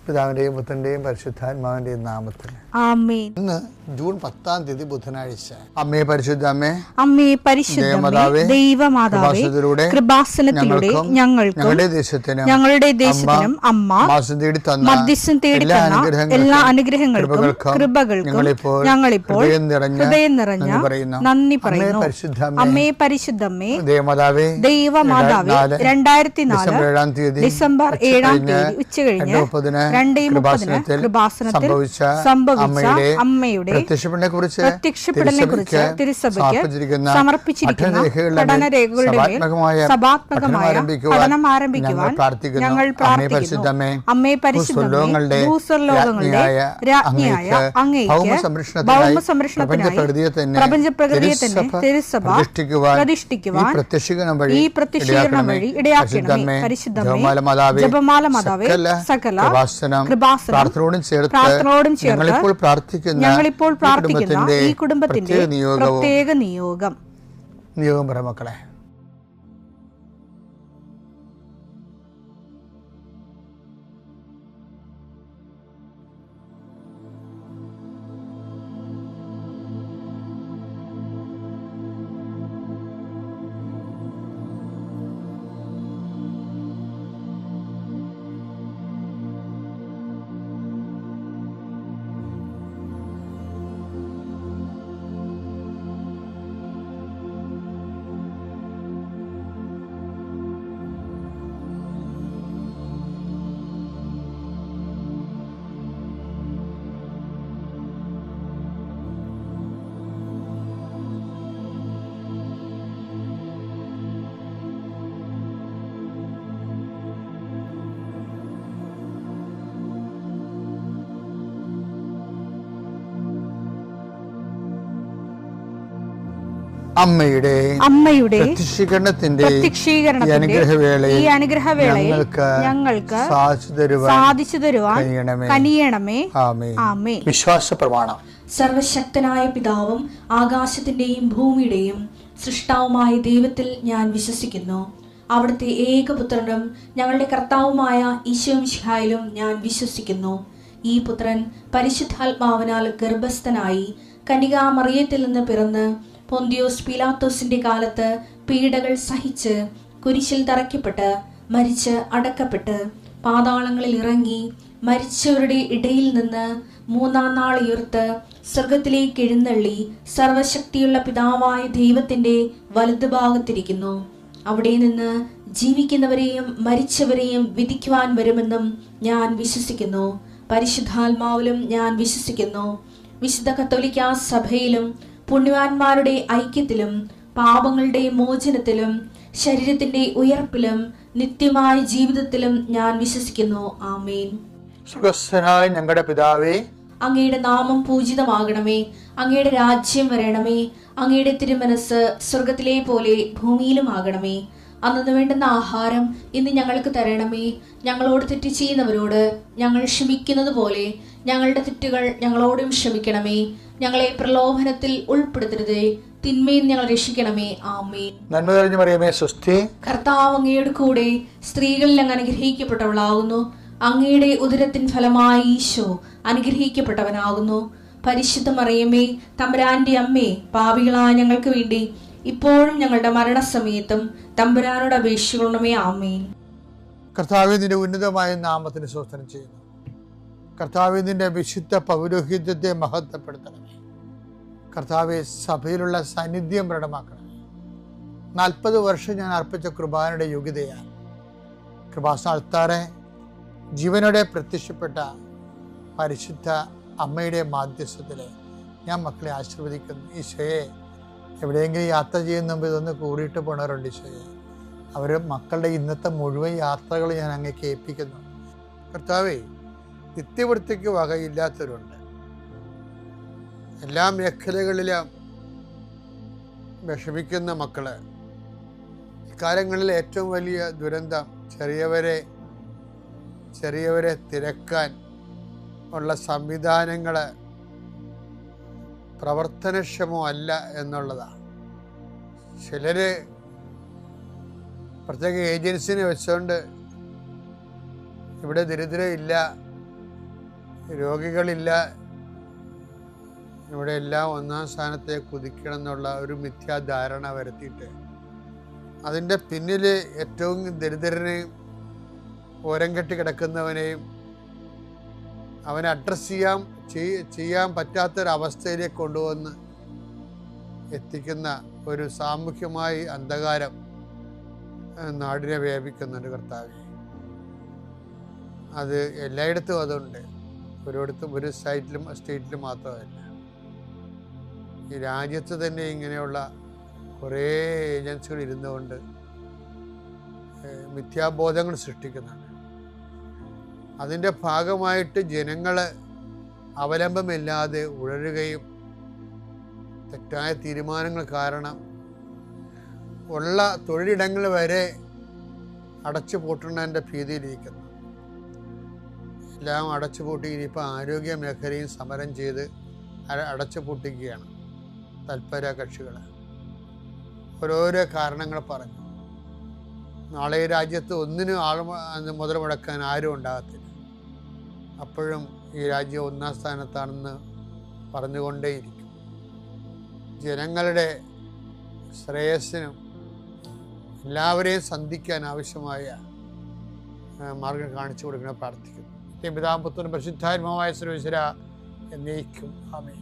പിതാവിന്റെയും പുത്രന്റെയും പരിശുദ്ധാത്മാവിന്റെയും നാമത്തിൽ ആമേൻ. ഇന്ന് ജൂൺ 10 ബുധനാഴ്ച. അമ്മേ പരിശുദ്ധ അമ്മേ, അമ്മേ പരിശുദ്ധമേ, ദൈവമാതാവേ, കൃപാസനത്തിലൂടെ ഞങ്ങൾക്കും ഞങ്ങളുടെ ദേശത്തിനും അമ്മ മധ്യസ്ഥം തേടി തന്ന എല്ലാ അനുഗ്രഹങ്ങൾക്കും കൃപകൾക്കും ഞങ്ങളിപ്പോൾ ഹൃദയം നിറഞ്ഞ നന്ദി പറയുന്നു. അമ്മേ പരിശുദ്ധമേ, ദൈവമാതാവേ, 2004 ഡിസംബർ 7 ഉച്ചകഴിഞ്ഞ് 2:30 കൃപാസനത്തിൽ സംഭവിച്ച അമ്മയുടെ പ്രത്യക്ഷപ്പെടലിനെക്കുറിച്ച് തിരുസഭയ്ക്ക് സമർപ്പിച്ചിരിക്കുന്ന പഠനരേഖകളുടെ മേൽ സഭാത്മകമായ പഠനം ആരംഭിക്കുവാൻ ഞങ്ങൾ പ്രാർത്ഥിക്കുന്നു. അമ്മേ പരിശുദ്ധമേ, ഭൂസ്വർലോകങ്ങളുടെ രാജ്ഞിയായ അങ്ങേയ്ക്ക് ഭൗമസംരക്ഷണത്തിനായി പ്രപഞ്ചപ്രകൃതിയെ തന്നെ തിരുസഭ പ്രതിഷ്ഠിക്കുവാൻ ഈ പ്രത്യക്ഷീകരണം വഴി ഇടയാക്കണമേ. പരിശുദ്ധമേ, ജപമാല മാതാവേ, സകല പ്രാർത്ഥനയോടും ചേർത്ത് ഞങ്ങളിപ്പോൾ പ്രാർത്ഥിക്കുന്ന ഈ കുടുംബത്തിന്റെ പ്രത്യേക നിയോഗം പറ മക്കളെ. അമ്മയുടെ പ്രത്യക്ഷീകരണത്തിന്റെ ഈ അനുഗ്രഹവേളയിൽ ഞങ്ങൾക്ക് സാധിച്ചു തരുവാൻ കനിയണമേ. ആമേൻ. വിശ്വാസ പ്രമാണം. സർവശക്തനായ പിതാവും ആകാശത്തിന്റെയും ഭൂമിയുടെയും സൃഷ്ടാവുമായ ദൈവത്തിൽ ഞാൻ വിശ്വസിക്കുന്നു. അവിടുത്തെ ഏകപുത്രനും ഞങ്ങളുടെ കർത്താവുമായ ഈശോമിശിഹായിലും ഞാൻ വിശ്വസിക്കുന്നു. ഈ പുത്രൻ പരിശുദ്ധാത്മാവിനാൽ ഗർഭസ്ഥനായി കന്യകാമറിയത്തിൽ നിന്ന് പിറന്ന് പൊന്തിയോസ് പീലാത്തോസിന്റെ കാലത്ത് പീഡകൾ സഹിച്ച് കുരിശിൽ തറയ്ക്കപ്പെട്ട് മരിച്ച് അടക്കപ്പെട്ട് പാതാളങ്ങളിൽ ഇറങ്ങി മരിച്ചവരുടെ ഇടയിൽ നിന്ന് 3-ാം നാൾ ഉയർത്ത് സ്വർഗത്തിലേക്ക് എഴുന്നള്ളി സർവശക്തിയുള്ള പിതാവായ ദൈവത്തിന്റെ വലതുഭാഗത്തിരിക്കുന്നു. അവിടെ നിന്ന് ജീവിക്കുന്നവരെയും മരിച്ചവരെയും വിധിക്കുവാൻ വരുമെന്നും ഞാൻ വിശ്വസിക്കുന്നു. പരിശുദ്ധാത്മാവിലും ഞാൻ വിശ്വസിക്കുന്നു. വിശുദ്ധ കത്തോലിക്കാ സഭയിലും പുണ്യവാന്മാരുടെ ഐക്യത്തിലും പാപങ്ങളുടെ മോചനത്തിലും ശരീരത്തിന്റെ ഉയർപ്പിലും നിത്യമായ ജീവിതത്തിലും ഞാൻ വിശ്വസിക്കുന്നു. ആമേൻ. സ്വർഗ്ഗസ്ഥനായ ഞങ്ങളുടെ പിതാവേ, അങ്ങയുടെ നാമം പൂജിതമാകണമേ. അങ്ങയുടെ രാജ്യം വരണമേ. അങ്ങയുടെ തിരുമനസ് സ്വർഗത്തിലെ പോലെ ഭൂമിയിലും ആകണമേ. അന്നു വേണ്ടുന്ന ആഹാരം ഇന്ന് ഞങ്ങൾക്ക് തരണമേ. ഞങ്ങളോട് തെറ്റ് ചെയ്യുന്നവരോട് ഞങ്ങൾ ക്ഷമിക്കുന്നത് പോലെ ഞങ്ങളുടെ തെറ്റുകൾ ഞങ്ങളോടും ക്ഷമിക്കണമേ. ഞങ്ങളെ പ്രലോഭനത്തിൽ ഉൾപ്പെടുത്തരുതേ, തിന്മയിൽ ഞങ്ങൾ രക്ഷിക്കണമേ. ആമേൻ. നന്മ നിറഞ്ഞ മറിയമേ, സ്വസ്തി. കർത്താവ് അങ്ങയുടെ കൂടെ സ്ത്രീകളിൽ അങ്ങ് അനുഗ്രഹിക്കപ്പെട്ടവളാകുന്നു. അങ്ങയുടെ ഉദരത്തിൻ ഫലമായി ഈശോ അനുഗ്രഹിക്കപ്പെട്ടവനാകുന്നു. പരിശുദ്ധ മറിയമേ, തമ്പുരാന്റെ അമ്മേ, പാപികളായ ഞങ്ങൾക്ക് വേണ്ടി ഇപ്പോഴും ഞങ്ങളുടെ മരണസമയത്തും തമ്പുരാനോട് അപേക്ഷിക്കണമേ. ആമേൻ. കർത്താവേ, നിന്റെ ഉന്നതമായ നാമത്തിന് സ്തോത്രം ചെയ്യുന്നു. കർത്താവേ, നിന്റെ വിശുദ്ധ പൗരോഹിത്യത്തെ മഹത്വപ്പെടുത്തണമേ. കർത്താവെ, സഭയിലുള്ള സാന്നിധ്യം പ്രകടമാക്കണമേ. 40 വർഷം ഞാൻ അർപ്പിച്ച കൃപാനയുടെ യോഗ്യതയാണ്. കൃപാസ്ഥാനത്താറെ ജീവനോടെ പ്രത്യക്ഷപ്പെട്ട പരിശുദ്ധ അമ്മയുടെ മാധ്യസ്ഥത്തിലെ ഞാൻ മക്കളെ ആശീർവദിക്കുന്നു. ഈശോയെ, എവിടെയെങ്കിലും യാത്ര ചെയ്യുന്ന മുമ്പ് ഇതൊന്ന് കൂടിയിട്ട് പോണവരുണ്ട്. ഈശോയെ, അവർ മക്കളുടെ ഇന്നത്തെ മുഴുവൻ യാത്രകൾ ഞാൻ അങ്ങേക്ക് ഏൽപ്പിക്കുന്നു. കർത്താവേ, നിത്യവൃത്തിക്ക് വകയില്ലാത്തവരുണ്ട്. എല്ലാ മേഖലകളിലും വിഷമിക്കുന്ന മക്കള്. ഇക്കാലങ്ങളിൽ ഏറ്റവും വലിയ ദുരന്തം ചെറിയവരെ തിരക്കാൻ ഉള്ള സംവിധാനങ്ങൾ പ്രവർത്തനക്ഷമമല്ല എന്നുള്ളതാണ്. ചിലര് പ്രത്യേക ഏജൻസിനെ വെച്ചുകൊണ്ട് ഇവിടെ ദരിദ്രയില്ല, രോഗികളില്ല, ഇവിടെ എല്ലാം ഒന്നാം സ്ഥാനത്തെ കുതിക്കണം എന്നുള്ള ഒരു മിഥ്യാധാരണ വരുത്തിയിട്ട് അതിൻ്റെ പിന്നിൽ ഏറ്റവും ദരിദ്രനെയും ഓരം കെട്ടി കിടക്കുന്നവനെയും അവനെ അഡ്രസ്സ് ചെയ്യാൻ പറ്റാത്തൊരവസ്ഥയിലേക്ക് കൊണ്ടുവന്ന് എത്തിക്കുന്ന ഒരു സാമൂഹ്യമായി അന്ധകാരം നാടിനെ വ്യാപിക്കുന്നുണ്ട് കർത്താവേ. അത് എല്ലായിടത്തും അതുണ്ട്, ഒരു സ്റ്റേറ്റിലും മാത്രമല്ല. ഈ രാജ്യത്ത് തന്നെ ഇങ്ങനെയുള്ള കുറേ ഏജൻസികൾ ഇരുന്നുകൊണ്ട് മിഥ്യാബോധങ്ങൾ സൃഷ്ടിക്കുന്നുണ്ട്. അതിൻ്റെ ഭാഗമായിട്ട് ജനങ്ങൾ അവലംബമില്ലാതെ ഉഴറുകയും തെറ്റായ തീരുമാനങ്ങൾ കാരണം ഉള്ള തൊഴിലിടങ്ങൾ വരെ അടച്ചു പൂട്ടുന്നതിൻ്റെ ഭീതിയിലിരിക്കുന്നു. എല്ലാം അടച്ചു പൂട്ടി ഇനിയിപ്പോൾ ആരോഗ്യ മേഖലയും സമരം ചെയ്ത് അടച്ചു പൂട്ടിക്കുകയാണ് തൽപര കക്ഷികൾ. ഓരോരോ കാരണങ്ങൾ പറഞ്ഞു. നാളെ ഈ രാജ്യത്ത് ഒന്നിനും മുതൽ മുടക്കാൻ ആരും ഉണ്ടാകത്തില്ല. അപ്പോഴും ഈ രാജ്യം ഒന്നാം സ്ഥാനത്താണെന്ന് പറഞ്ഞുകൊണ്ടേയിരിക്കും. ജനങ്ങളുടെ ശ്രേയസ്സിനും എല്ലാവരെയും സന്ധിക്കാൻ ആവശ്യമായ മാർഗം കാണിച്ചു കൊടുക്കണം പ്രാർത്ഥിക്കുന്നു. പിതാപുത്രനും പരിശുദ്ധാത്മാവായ സർവ്വേശ്വര എന്നേക്കും ആമേൻ.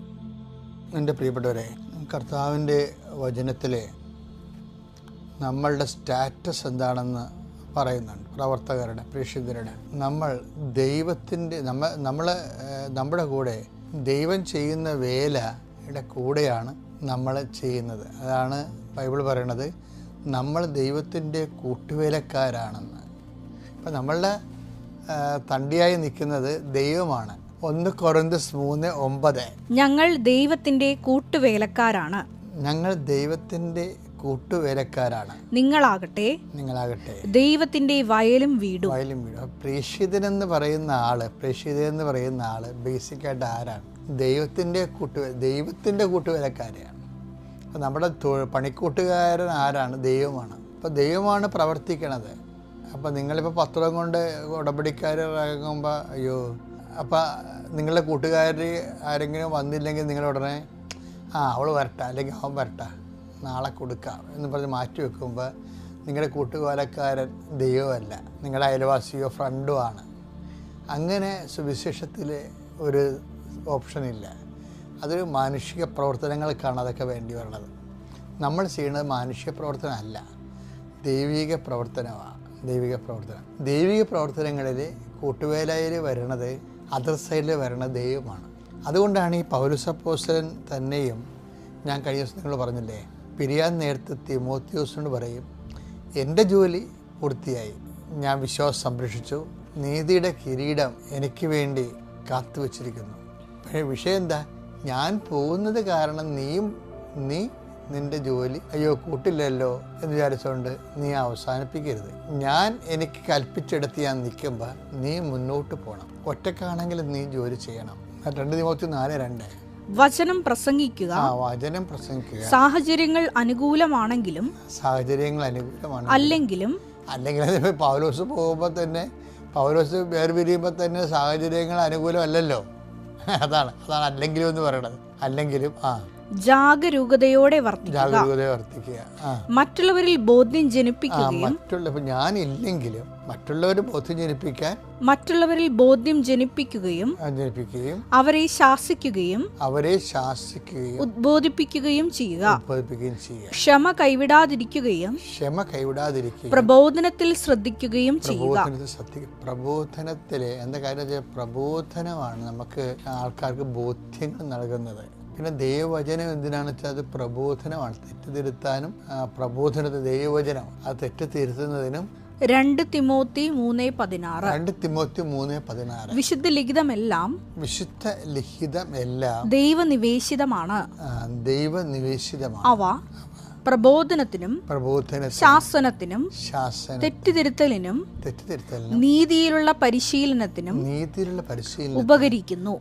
എൻ്റെ പ്രിയപ്പെട്ടവരെ, കർത്താവിൻ്റെ വചനത്തിലെ നമ്മളുടെ സ്റ്റാറ്റസ് എന്താണെന്ന് പറയുന്നുണ്ട്. പ്രവർത്തകരുടെ, പ്രേക്ഷിതരുടെ, നമ്മൾ ദൈവത്തിൻ്റെ നമ്മുടെ കൂടെ ദൈവം ചെയ്യുന്ന വേലയുടെ കൂടെയാണ് നമ്മൾ ചെയ്യുന്നത്. അതാണ് ബൈബിൾ പറയണത്, നമ്മൾ ദൈവത്തിൻ്റെ കൂട്ടുവേലക്കാരാണെന്ന്. ഇപ്പം നമ്മളുടെ തണ്ടിയായി നിൽക്കുന്നത് ദൈവമാണ്. 1 കൊരിന്ത്യർ 3:9 ഞങ്ങൾ ദൈവത്തിൻ്റെ കൂട്ടുവേലക്കാരാണ്. ഞങ്ങൾ ദൈവത്തിൻ്റെ കൂട്ടുവേലക്കാരാണ്. നിങ്ങളാകട്ടെ ദൈവത്തിൻ്റെ വയലും വീടും. പ്രേക്ഷിതനെന്ന് പറയുന്ന ആള് ബേസിക്കായിട്ട് ആരാണ്? ദൈവത്തിൻ്റെ കൂട്ടുവേലക്കാരെയാണ്. അപ്പം നമ്മുടെ പണിക്കൂട്ടുകാരൻ ആരാണ്? ദൈവമാണ്. അപ്പോൾ ദൈവമാണ് പ്രവർത്തിക്കണത്. അപ്പോൾ നിങ്ങളിപ്പോൾ പത്രം കൊണ്ട് ഉടമ്പടിക്കാർ ഇറങ്ങുമ്പോൾ അയ്യോ, അപ്പം നിങ്ങളുടെ കൂട്ടുകാർ ആരെങ്കിലും വന്നില്ലെങ്കിൽ നിങ്ങളുടനെ അവൾ വരട്ടെ അല്ലെങ്കിൽ അവൻ വരട്ടെ, നാളെ കൊടുക്കാം എന്ന് പറഞ്ഞ് മാറ്റി വെക്കുമ്പോൾ നിങ്ങളുടെ കൂട്ടുകാരക്കാരൻ ദൈവമല്ല, നിങ്ങളുടെ അയൽവാസിയോ ഫ്രണ്ടോ ആണ്. അങ്ങനെ സുവിശേഷത്തിൽ ഒരു ഓപ്ഷനില്ല. അതൊരു മാനുഷിക പ്രവർത്തനങ്ങൾക്കാണ് അതൊക്കെ വേണ്ടി വരുന്നത്. നമ്മൾ ചെയ്യുന്നത് മാനുഷിക പ്രവർത്തനമല്ല, ദൈവിക പ്രവർത്തനമാണ്. ദൈവിക പ്രവർത്തനങ്ങളിൽ കൂട്ടുവേലയിൽ വരുന്നത്, അതർ സൈഡിൽ വരുന്ന ദൈവമാണ്. അതുകൊണ്ടാണ് ഈ പൗലോസ് അപ്പോസ്തലൻ തന്നെയും, ഞാൻ കഴിഞ്ഞ ദിവസം നിങ്ങൾ പറഞ്ഞില്ലേ, പിരിയാൻ നേരത്ത് തിമോത്തിയോസിനോട് പറയും, എൻ്റെ ജോലി പൂർത്തിയായി, ഞാൻ വിശ്വാസം സംരക്ഷിച്ചു, നീതിയുടെ കിരീടം എനിക്ക് വേണ്ടി കാത്തു വച്ചിരിക്കുന്നു. പക്ഷേ വിഷയം എന്താ? ഞാൻ പോകുന്നത് കാരണം നീ നിൻ്റെ ജോലി അയ്യോ കൂട്ടില്ലല്ലോ എന്ന് വിചാരിച്ചുകൊണ്ട് നീ അവസാനിപ്പിക്കരുത്. എനിക്ക് കൽപ്പിച്ചെടുത്ത് ഞാൻ നിൽക്കുമ്പോൾ നീ മുന്നോട്ട് പോകണം. ഒറ്റക്കാണെങ്കിൽ നീ ജോലി ചെയ്യണം. 2 തിമോത്തി 4:2 വചനം പ്രസംഗിക്കുക. സാഹചര്യങ്ങൾ അനുകൂലമാണെങ്കിലും അല്ലെങ്കിലും പൗലോസ് പോകുമ്പോൾ തന്നെ, പൗലോസ് വേർപിരിയുമ്പോൾ തന്നെ സാഹചര്യങ്ങൾ അനുകൂലമല്ലല്ലോ. അതാണ് അല്ലെങ്കിലും എന്ന് പറയണത്. അല്ലെങ്കിലും ജാഗരൂകതയോടെ വർത്തിക്കുക. മറ്റുള്ളവരിൽ ബോധ്യം ജനിപ്പിക്കുകയും ഞാനില്ലെങ്കിലും മറ്റുള്ളവരിൽ ബോധ്യം ജനിപ്പിക്കുകയും അവരെ ശാസിക്കുകയും ഉദ്ബോധിപ്പിക്കുകയും ചെയ്യുക. ക്ഷമ കൈവിടാതിരിക്കുകയും പ്രബോധനത്തിൽ ശ്രദ്ധിക്കുകയും ചെയ്യുക. പ്രബോധനത്തിലെ എന്താ കാര്യം? പ്രബോധനമാണ് നമുക്ക് ആൾക്കാർക്ക് ബോധ്യങ്ങൾ നൽകുന്നത്. പിന്നെ ദൈവവചനം എന്തിനാണെന്ന് വെച്ചാൽ അത് പ്രബോധനമാണ്. തെറ്റുതിരുത്താനും ദൈവവചനം അത് തെറ്റുതിരുത്തുന്നതിനും. 2 തിമോത്തി 3:16 വിശുദ്ധ ലിഖിതമെല്ലാം ദൈവനിവേശിതമാണ്. അവ പ്രബോധനത്തിനും ശാസനത്തിനും തെറ്റുതിരുത്തലിനും നീതിയിലുള്ള പരിശീലനത്തിനും ഉപകരിക്കുന്നു.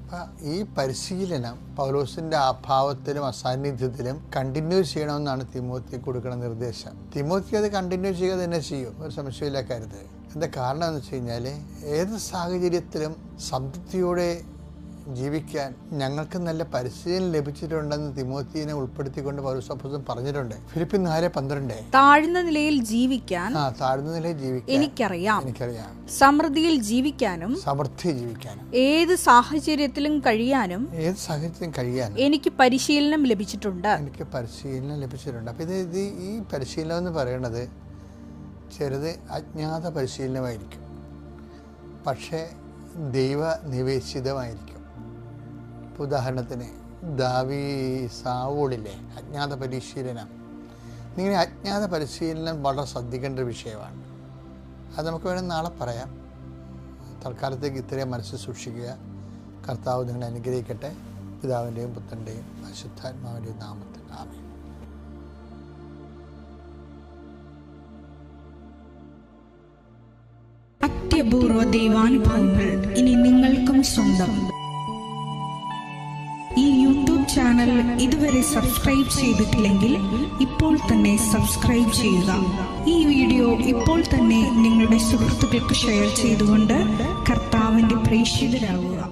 അപ്പം ഈ പരിശീലനം പൗലോസിൻ്റെ അഭാവത്തിലും അസാന്നിധ്യത്തിലും കണ്ടിന്യൂ ചെയ്യണമെന്നാണ് തിമോത്തി കൊടുക്കുന്ന നിർദ്ദേശം. തിമോത്തി അത് കണ്ടിന്യൂ ചെയ്യുക തന്നെ ചെയ്യും, ഒരു സംശയമില്ല കാര്യത്തിൽ. എന്താ കാരണം എന്ന് വെച്ച് കഴിഞ്ഞാൽ ഏത് സാഹചര്യത്തിലും സംതൃപ്തിയോടെ ജീവിക്കാൻ ഞങ്ങൾക്ക് നല്ല പരിശീലനം ലഭിച്ചിട്ടുണ്ടെന്ന് തിമോത്തിയെ ഉൾപ്പെടുത്തിക്കൊണ്ട് പൗലോസ് അപ്പോസ്തലൻ പറഞ്ഞിട്ടുണ്ട്. ഫിലിപ്പിയർ 4:12 താഴ്ന്ന നിലയിൽ ജീവിക്കാൻ താഴ്ന്ന നിലയിൽ ജീവിക്കാൻ എനിക്കറിയാം, സമൃദ്ധിയിൽ ജീവിക്കാനും ഏത് സാഹചര്യത്തിലും കഴിയാനും എനിക്ക് പരിശീലനം ലഭിച്ചിട്ടുണ്ട്. അപ്പം ഇത് ഈ പരിശീലനം എന്ന് പറയുന്നത് ചെറുത് അജ്ഞാത പരിശീലനമായിരിക്കും, പക്ഷേ ദൈവ നിവേശിതമായിരിക്കും. ഉദാഹരണത്തിന് സാവൂളിലെ അജ്ഞാത പരിശീലനം, ഇങ്ങനെ അജ്ഞാത പരിശീലനം വളരെ ശ്രദ്ധിക്കേണ്ട ഒരു വിഷയമാണ്. അത് നമുക്ക് വേണമെങ്കിൽ നാളെ പറയാം. തൽക്കാലത്തേക്ക് ഇത്രയും മനസ്സിൽ സൂക്ഷിക്കുക. കർത്താവ് നിങ്ങളെ അനുഗ്രഹിക്കട്ടെ. പിതാവിൻ്റെയും പുത്രൻ്റെയും പരിശുദ്ധാത്മാവിൻ്റെയും നാമത്തിൽ ആമേൻ. അത്യപൂർവ ദൈവാനുഭവങ്ങൾ ഇനി നിങ്ങൾക്കും സ്വന്തം. ഈ യൂട്യൂബ് ചാനൽ ഇതുവരെ സബ്സ്ക്രൈബ് ചെയ്തിട്ടില്ലെങ്കിൽ ഇപ്പോൾ തന്നെ സബ്സ്ക്രൈബ് ചെയ്യുക. ഈ വീഡിയോ ഇപ്പോൾ തന്നെ നിങ്ങളുടെ സുഹൃത്തുക്കൾക്ക് ഷെയർ ചെയ്തുകൊണ്ട് കർത്താവിൻ്റെ പ്രേക്ഷിതരാകുക.